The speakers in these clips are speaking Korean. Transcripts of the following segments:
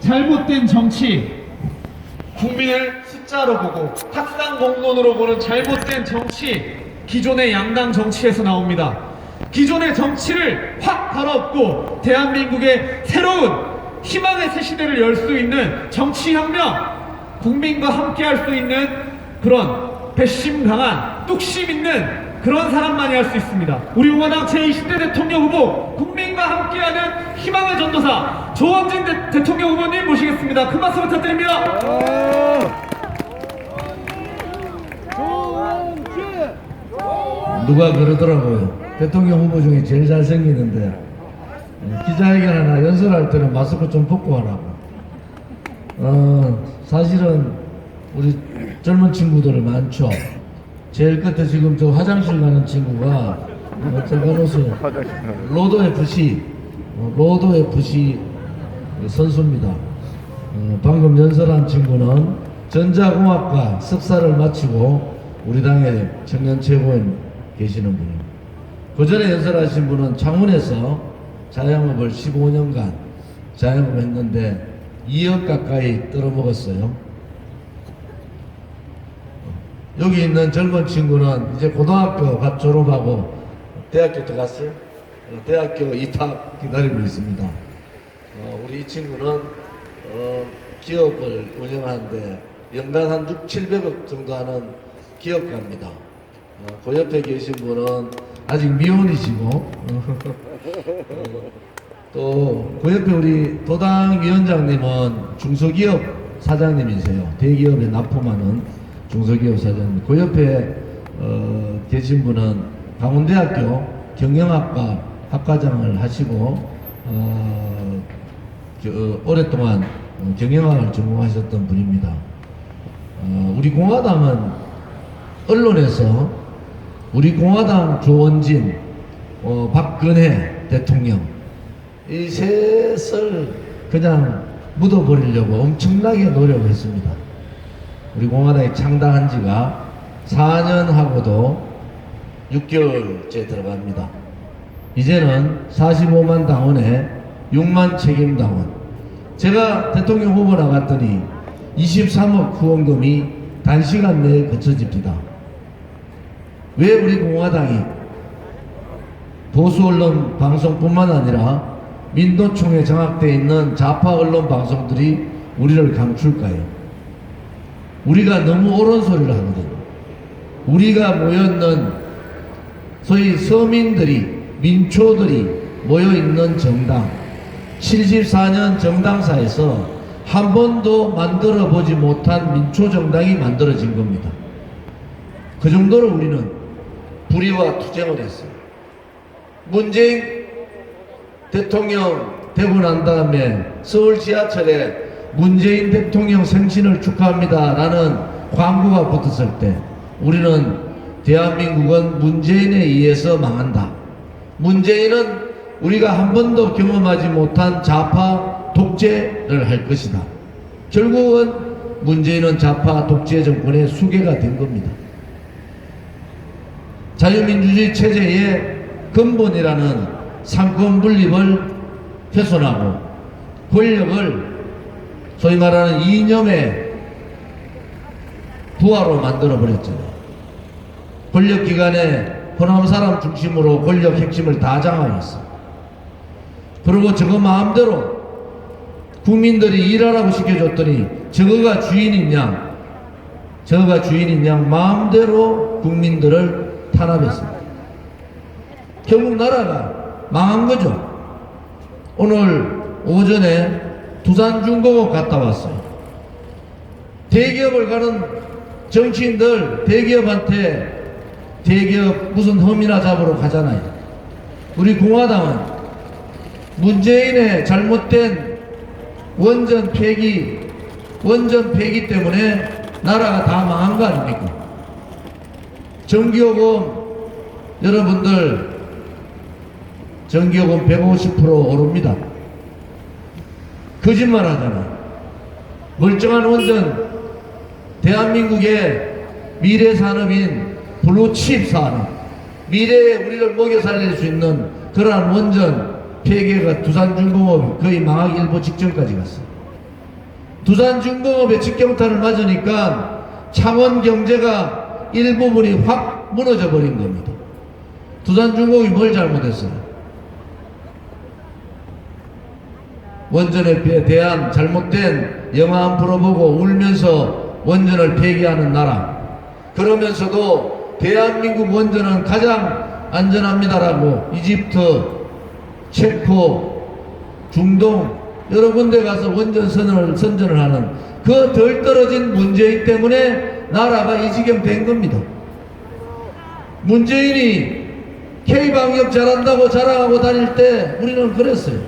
잘못된 정치, 국민을 숫자로 보고 탁상 공론으로 보는 잘못된 정치, 기존의 양당 정치에서 나옵니다. 기존의 정치를 확 갈아엎고 대한민국의 새로운 희망의 새 시대를 열 수 있는 정치혁명, 국민과 함께 할 수 있는 그런 배심 강한 뚝심 있는 그런 사람만이 할 수 있습니다. 우리 공화당 제20대 대통령 후보, 국민과 함께하는 희망의 전도사 조원진 대통령 후보님 모시겠습니다. 큰 박수 부탁드립니다. 누가 그러더라고요. 대통령 후보 중에 제일 잘생기는데 기자회견 하나 연설할 때는 마스크 좀 벗고 하라고. 사실은 우리 젊은 친구들 많죠. 제일 끝에 지금 저 화장실 가는 친구가 저거는 로도 FC 선수입니다. 방금 연설한 친구는 전자공학과 석사를 마치고 우리 당의 청년 최고위원 계시는 분입니다. 그 전에 연설하신 분은 창원에서 자영업을 15년간 자영업을 했는데 2억 가까이 떨어먹었어요. 여기 있는 젊은 친구는 이제 고등학교 졸업하고 대학교 들어갔어요. 대학교 입학 기다리고 있습니다. 우리 이 친구는 기업을 운영하는데 연간 한 600~700억 정도 하는 기업가입니다. 그 옆에 계신 분은 아직 미혼이시고 또 그 옆에 우리 도당 위원장님은 중소기업 사장님이세요. 대기업에 납품하는 중소기업 사장님. 그 옆에 계신 분은 강원대학교 경영학과 학과장을 하시고 오랫동안 경영학을 전공하셨던 분입니다. 우리 공화당은 언론에서 우리 공화당 조원진, 박근혜 대통령 이 셋을 그냥 묻어버리려고 엄청나게 노력을 했습니다. 우리 공화당이 창당한 지가 4년하고도 6개월째 들어갑니다. 이제는 45만 당원에 6만 책임당원. 제가 대통령 후보 나갔더니 23억 후원금이 단시간 내에 거쳐집니다. 왜 우리 공화당이 보수 언론 방송뿐만 아니라 민노총에 장악되어 있는 좌파 언론 방송들이 우리를 감출까요? 우리가 너무 옳은 소리를 하거든요. 우리가 모여있는 소위 서민들이, 민초들이 모여있는 정당, 74년 정당사에서 한 번도 만들어 보지 못한 민초정당이 만들어진 겁니다. 그 정도로 우리는 불의와 투쟁을 했어요. 문재인 대통령 되고 난 다음에 서울 지하철에 문재인 대통령 생신을 축하합니다 라는 광고가 붙었을 때 우리는 대한민국은 문재인에 의해서 망한다. 문재인은 우리가 한 번도 경험하지 못한 좌파 독재를 할 것이다. 결국은 문재인은 좌파 독재 정권의 수괴가 된 겁니다. 자유민주주의 체제의 근본이라는 상권 분립을 훼손하고 권력을 소위 말하는 이념의 부하로 만들어버렸잖아요. 권력기관의 호남 사람 중심으로 권력 핵심을 다 장악했어. 그리고 저거 마음대로 국민들이 일하라고 시켜줬더니 저거가 주인이냐 마음대로 국민들을 탄압했습니다. 결국 나라가 망한 거죠. 오늘 오전에 두산중공업 갔다 왔어요. 대기업을 가는 정치인들 대기업한테 대기업 무슨 혐의나 잡으러 가잖아요. 우리 공화당은 문재인의 잘못된 원전 폐기 때문에 나라가 다 망한 거 아닙니까? 전기요금 여러분들 전기요금 150% 오릅니다. 거짓말 하잖아. 멀쩡한 원전, 대한민국의 미래 산업인 블루칩 산업, 미래에 우리를 먹여 살릴 수 있는 그러한 원전 폐기가 두산중공업이 거의 망하기 일보 직전까지 갔어요. 두산중공업의 직경탄을 맞으니까 창원 경제가 일부분이 확 무너져 버린 겁니다. 두산중공업이 뭘 잘못했어요? 원전에 대한 잘못된 영화 한 프로 보고 울면서 원전을 폐기하는 나라, 그러면서도 대한민국 원전은 가장 안전합니다라고 이집트, 체코, 중동 여러 군데 가서 원전 선전을 하는 그 덜 떨어진 문재인 때문에 나라가 이 지경 된 겁니다. 문재인이 K방역 잘한다고 자랑하고 다닐 때 우리는 그랬어요.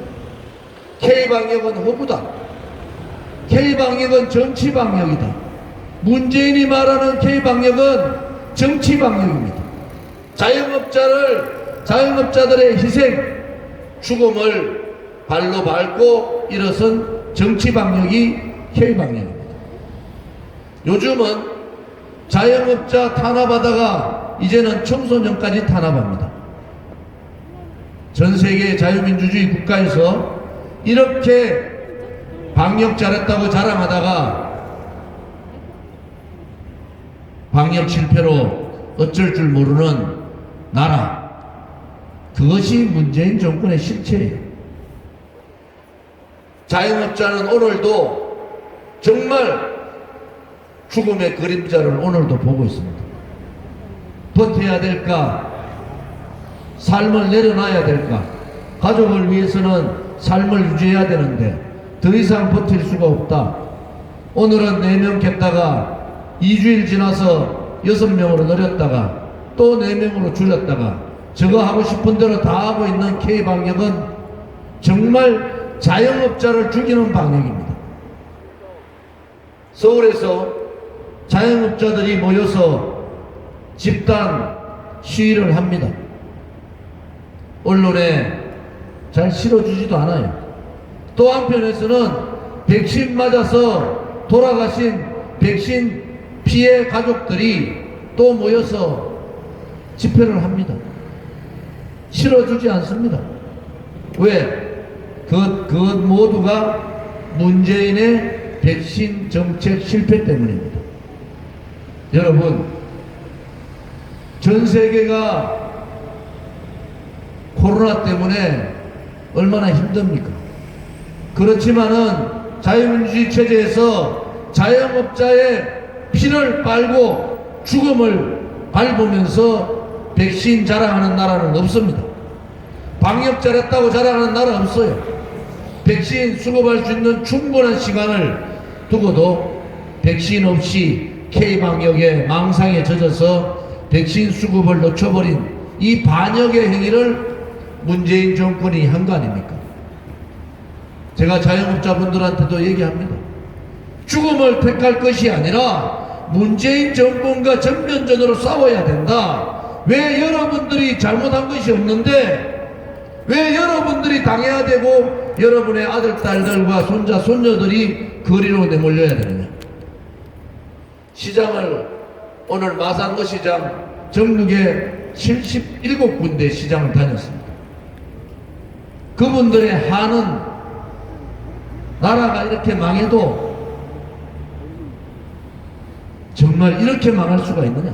K방역은 호구다. K방역은 정치방역이다. 문재인이 말하는 K방역은 정치방역입니다. 자영업자들의 희생, 죽음을 발로 밟고 일어선 정치방역이 K방역입니다. 요즘은 자영업자 탄압하다가 이제는 청소년까지 탄압합니다. 전 세계 자유민주주의 국가에서 이렇게 방역 잘했다고 자랑하다가 방역 실패로 어쩔 줄 모르는 나라, 그것이 문재인 정권의 실체예요. 자영업자는 오늘도 정말 죽음의 그림자를 오늘도 보고 있습니다. 버텨야 될까? 삶을 내려놔야 될까? 가족을 위해서는 삶을 유지해야 되는데 더 이상 버틸 수가 없다. 오늘은 4명 겠다가 2주일 지나서 6명으로 늘렸다가 또 4명으로 줄였다가 저거 하고 싶은 대로 다 하고 있는 K방역은 정말 자영업자를 죽이는 방역입니다. 서울에서 자영업자들이 모여서 집단 시위를 합니다. 언론에 잘 실어주지도 않아요. 또 한편에서는 백신 맞아서 돌아가신 백신 피해 가족들이 또 모여서 집회를 합니다. 실어주지 않습니다. 왜? 그것 모두가 문재인의 백신 정책 실패 때문입니다. 여러분, 전 세계가 코로나 때문에 얼마나 힘듭니까? 그렇지만은 자유민주주의 체제에서 자영업자의 피를 빨고 죽음을 밟으면서 백신 자랑하는 나라는 없습니다. 방역 잘했다고 자랑하는 나라 없어요. 백신 수급할 수 있는 충분한 시간을 두고도 백신 없이 K방역의 망상에 젖어서 백신 수급을 놓쳐버린 이 반역의 행위를 문재인 정권이 한 거 아닙니까? 제가 자영업자분들한테도 얘기합니다. 죽음을 택할 것이 아니라 문재인 정권과 전면전으로 싸워야 된다. 왜 여러분들이 잘못한 것이 없는데 왜 여러분들이 당해야 되고 여러분의 아들, 딸들과 손자, 손녀들이 거리로 내몰려야 되느냐. 시장을 오늘 마산거 시장 전국에 77군데 시장을 다녔습니다. 그분들의 한은 나라가 이렇게 망해도 정말 이렇게 망할 수가 있느냐.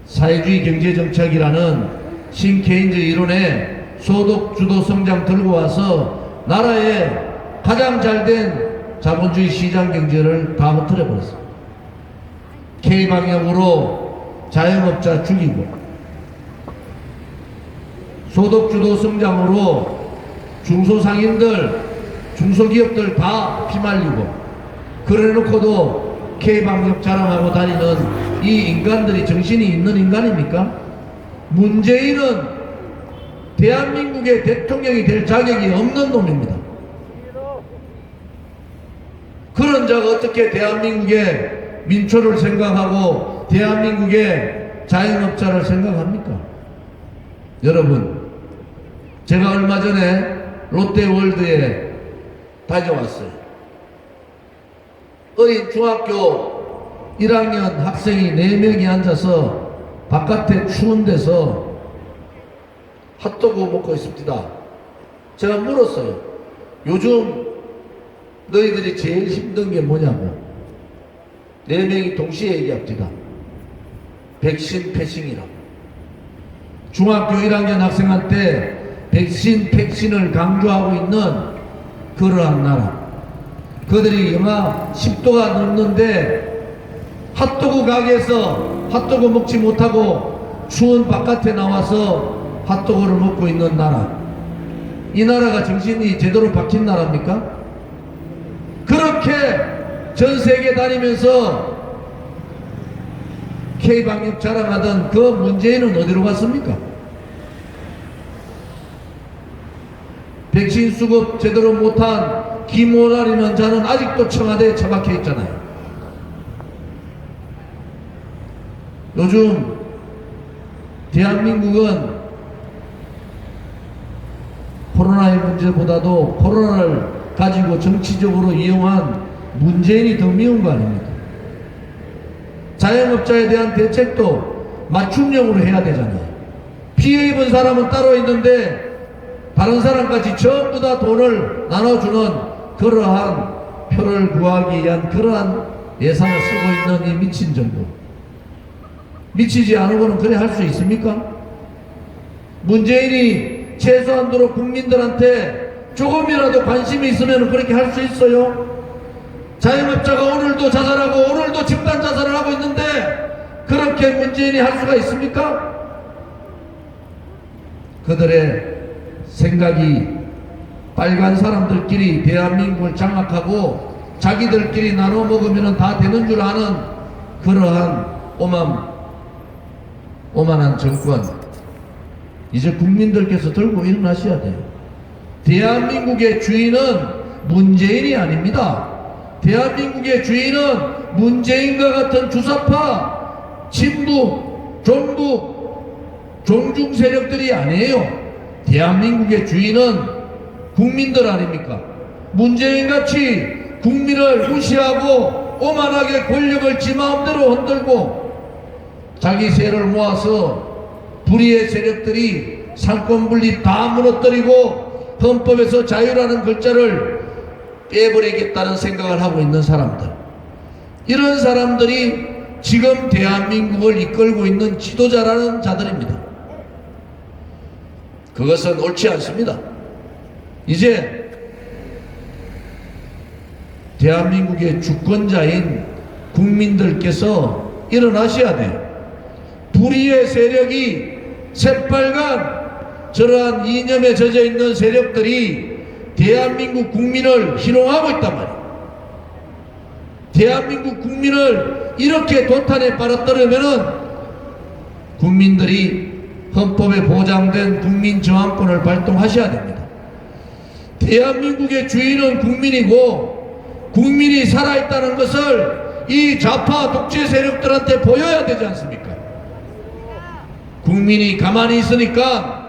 사회주의 경제정책이라는 신케인즈 이론에 소득주도 성장 들고 와서 나라의 가장 잘된 자본주의 시장 경제를 다 흐트려 버렸습니다. K방역으로 자영업자 죽이고 소득주도 성장으로 중소상인들, 중소기업들 다 피말리고 그래놓고도 K방역 자랑하고 다니는 이 인간들이 정신이 있는 인간입니까? 문재인은 대한민국의 대통령이 될 자격이 없는 놈입니다. 그런 자가 어떻게 대한민국의 민초를 생각하고 대한민국의 자영업자를 생각합니까? 여러분, 제가 얼마 전에 롯데월드에 다녀왔어요. 어린 중학교 1학년 학생이 4명이 앉아서 바깥에 추운 데서 핫도그 먹고 있습니다. 제가 물었어요. 요즘 너희들이 제일 힘든 게 뭐냐고. 4명이 동시에 얘기합니다. 백신 패싱이라고. 중학교 1학년 학생한테 백신을 강조하고 있는 그러한 나라. 그들이 영하 10도가 넘는데 핫도그 가게에서 핫도그 먹지 못하고 추운 바깥에 나와서 핫도그를 먹고 있는 나라. 이 나라가 정신이 제대로 박힌 나라입니까? 그렇게 전 세계 다니면서 K방역 자랑하던 그 문재인은 어디로 갔습니까? 백신 수급 제대로 못한 김호란이라는 자는 아직도 청와대에 처박혀 있잖아요. 요즘 대한민국은 코로나의 문제보다도 코로나를 가지고 정치적으로 이용한 문재인이 더 미운 거 아닙니까? 자영업자에 대한 대책도 맞춤형으로 해야 되잖아요. 피해 입은 사람은 따로 있는데 다른 사람까지 전부 다 돈을 나눠주는 그러한 표를 구하기 위한 그러한 예산을 쓰고 있는 이 미친 정부. 미치지 않으고는 그래 할 수 있습니까? 문재인이 최소한도로 국민들한테 조금이라도 관심이 있으면 그렇게 할 수 있어요? 자영업자가 오늘도 자살하고 오늘도 집단 자살을 하고 있는데 그렇게 문재인이 할 수가 있습니까? 그들의 생각이 빨간 사람들끼리 대한민국을 장악하고 자기들끼리 나눠 먹으면 다 되는 줄 아는 그러한 오만한 정권. 이제 국민들께서 들고 일어나셔야 돼요. 대한민국의 주인은 문재인이 아닙니다. 대한민국의 주인은 문재인과 같은 주사파, 친북, 종북, 종중 세력들이 아니에요. 대한민국의 주인은 국민들 아닙니까? 문재인같이 국민을 무시하고 오만하게 권력을 지 마음대로 흔들고 자기 세를 모아서 불의의 세력들이 상권 분립 다 무너뜨리고 헌법에서 자유라는 글자를 빼버리겠다는 생각을 하고 있는 사람들, 이런 사람들이 지금 대한민국을 이끌고 있는 지도자라는 자들입니다. 그것은 옳지 않습니다. 이제 대한민국의 주권자인 국민들께서 일어나셔야 돼요. 불의의 세력이 새빨간 저러한 이념에 젖어 있는 세력들이 대한민국 국민을 희롱하고 있단 말이에요. 대한민국 국민을 이렇게 도탄에 빨아떨으면은 국민들이 헌법에 보장된 국민저항권을 발동하셔야 됩니다. 대한민국의 주인은 국민이고 국민이 살아있다는 것을 이 좌파 독재 세력들한테 보여야 되지 않습니까? 국민이 가만히 있으니까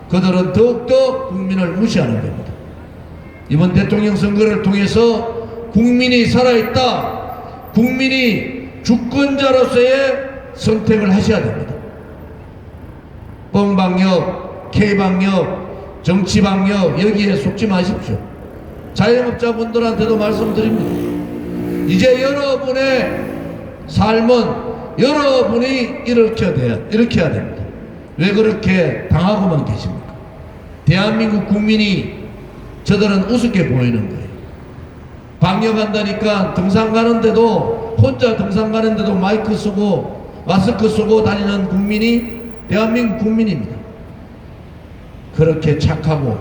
그들은 더욱더 국민을 무시하는 겁니다. 이번 대통령 선거를 통해서 국민이 살아있다, 국민이 주권자로서의 선택을 하셔야 됩니다. 뻥방역, K방역, 정치방역 여기에 속지 마십시오. 자영업자분들한테도 말씀드립니다. 이제 여러분의 삶은 여러분이 이렇게 해야 됩니다. 왜 그렇게 당하고만 계십니까? 대한민국 국민이 저들은 우습게 보이는 거예요. 방역한다니까 등산 가는데도, 혼자 등산 가는데도 마이크 쓰고 마스크 쓰고 다니는 국민이 대한민국 국민입니다. 그렇게 착하고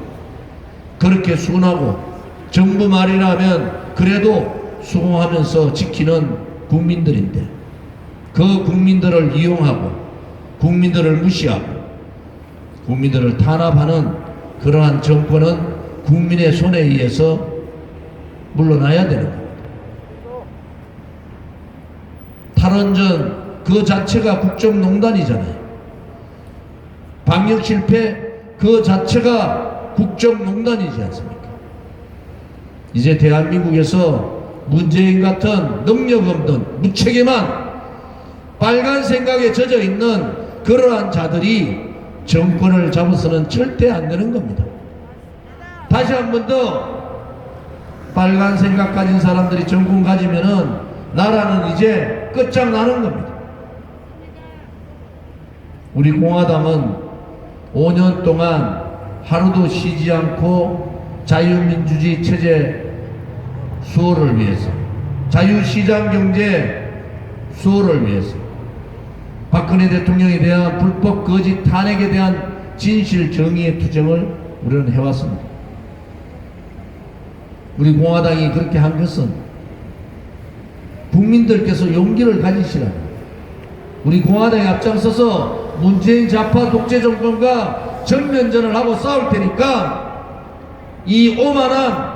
그렇게 순하고 정부 말이라면 그래도 수긍하면서 지키는 국민들인데, 그 국민들을 이용하고 국민들을 무시하고 국민들을 탄압하는 그러한 정권은 국민의 손에 의해서 물러나야 되는 겁니다. 탈원전 그 자체가 국정농단이잖아요. 방역 실패 그 자체가 국정농단이지 않습니까? 이제 대한민국에서 문재인 같은 능력 없는 무책임한 빨간 생각에 젖어 있는 그러한 자들이 정권을 잡아서는 절대 안 되는 겁니다. 다시 한 번 더 빨간 생각 가진 사람들이 정권 가지면은 나라는 이제 끝장나는 겁니다. 우리 공화당은 5년 동안 하루도 쉬지 않고 자유민주주의 체제 수호를 위해서, 자유시장 경제 수호를 위해서, 박근혜 대통령에 대한 불법 거짓 탄핵에 대한 진실 정의의 투쟁을 우리는 해왔습니다. 우리 공화당이 그렇게 한 것은 국민들께서 용기를 가지시라. 우리 공화당이 앞장서서 문재인 좌파 독재 정권과 정면전을 하고 싸울 테니까 이 오만한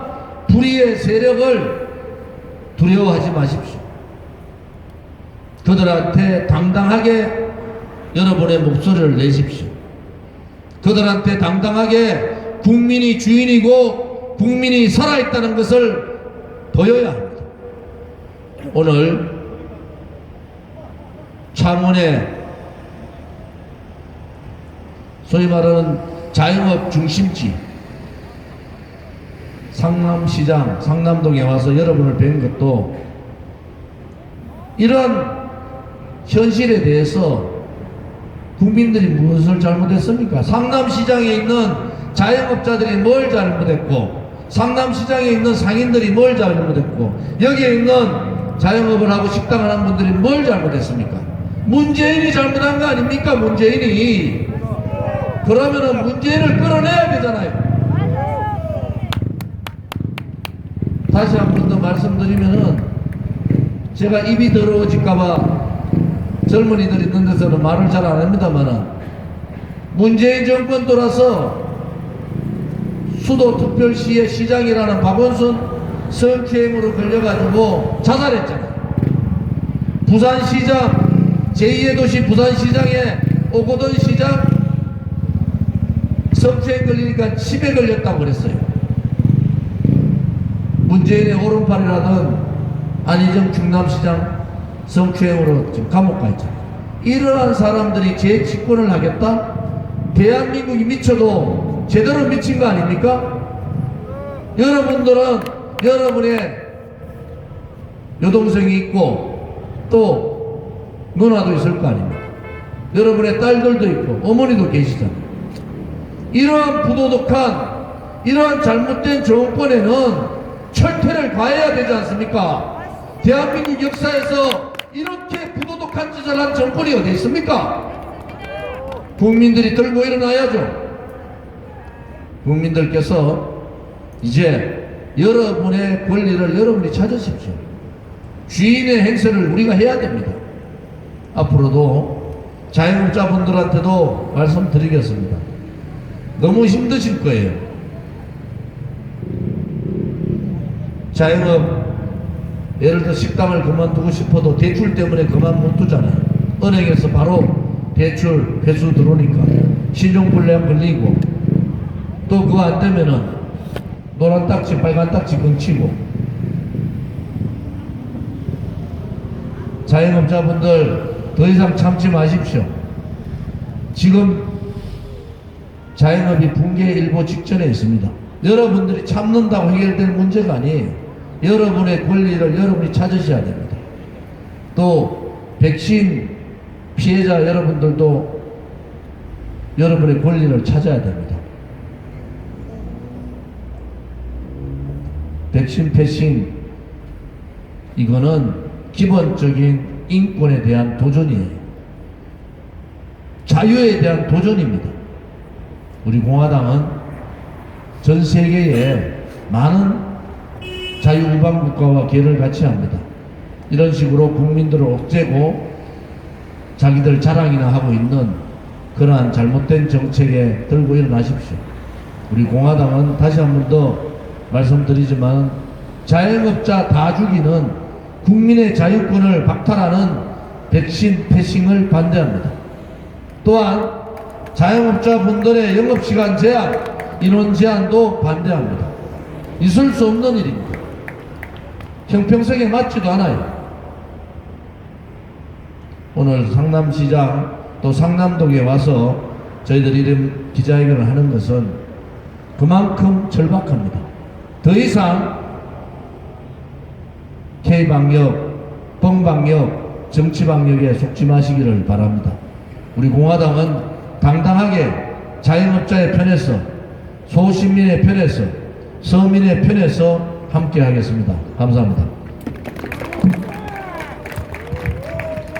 불의의 세력을 두려워하지 마십시오. 그들한테 당당하게 여러분의 목소리를 내십시오. 그들한테 당당하게 국민이 주인이고 국민이 살아있다는 것을 보여야 합니다. 오늘 창원에 소위 말하는 자영업 중심지 상남시장, 상남동에 와서 여러분을 뵌 것도 이런 현실에 대해서 국민들이 무엇을 잘못했습니까? 상남시장에 있는 자영업자들이 뭘 잘못했고, 상남시장에 있는 상인들이 뭘 잘못했고, 여기에 있는 자영업을 하고 식당을 하는 분들이 뭘 잘못했습니까? 문재인이 잘못한 거 아닙니까? 문재인이. 그러면은 문재인을 끌어내야 되잖아요. 다시 한 번 더 말씀드리면은, 제가 입이 더러워질까봐 젊은이들 있는 데서는 말을 잘 안 합니다만은, 문재인 정권 돌아서 수도특별시의 시장이라는 박원순 성추행으로 걸려가지고 자살했잖아요. 부산시장, 제2의 도시 부산시장에 오거돈 시장 성추행 걸리니까 치매 걸렸다고 그랬어요. 문재인의 오른팔이라던 안희정 충남시장 성추행으로 지금 감옥 가 있잖아요. 이러한 사람들이 재집권을 하겠다? 대한민국이 미쳐도 제대로 미친 거 아닙니까? 여러분들은 여러분의 여동생이 있고 또 누나도 있을 거 아닙니까? 여러분의 딸들도 있고 어머니도 계시잖아요. 이러한 부도덕한, 이러한 잘못된 정권에는 철퇴를 가해야 되지 않습니까? 대한민국 역사에서 이렇게 부도덕한 짓을 한 정권이 어디 있습니까? 국민들이 들고 일어나야죠. 국민들께서 이제 여러분의 권리를 여러분이 찾으십시오. 주인의 행세를 우리가 해야 됩니다. 앞으로도 자영업자분들한테도 말씀드리겠습니다. 너무 힘드실 거예요. 자영업, 예를 들어 식당을 그만두고 싶어도 대출 때문에 그만 못 두잖아요. 은행에서 바로 대출 회수 들어오니까 신용불량 걸리고, 또 그거 안 되면은 노란 딱지 빨간 딱지 끊치고. 자영업자분들 더 이상 참지 마십시오. 지금 자영업이 붕괴 일보 직전에 있습니다. 여러분들이 참는다고 해결될 문제가 아니에요. 여러분의 권리를 여러분이 찾으셔야 됩니다. 또 백신 피해자 여러분들도 여러분의 권리를 찾아야 됩니다. 백신 패싱, 이거는 기본적인 인권에 대한 도전이에요. 자유에 대한 도전입니다. 우리 공화당은 전 세계에 많은 자유우방 국가와 계를 같이 합니다. 이런 식으로 국민들을 옥죄고 자기들 자랑이나 하고 있는 그러한 잘못된 정책에 들고 일어나십시오. 우리 공화당은 다시 한 번 더 말씀드리지만, 자영업자 다 죽이는 국민의 자유권을 박탈하는 백신 패싱을 반대합니다. 또한 자영업자분들의 영업시간 제한, 인원 제한도 반대합니다. 있을 수 없는 일입니다. 형평성에 맞지도 않아요. 오늘 상남시장 또 상남동에 와서 저희들이 이런 기자회견을 하는 것은 그만큼 절박합니다. 더 이상 K방역, 뻥방역, 정치방역에 속지 마시기를 바랍니다. 우리 공화당은 당당하게 자영업자의 편에서, 소시민의 편에서, 서민의 편에서 함께 하겠습니다. 감사합니다.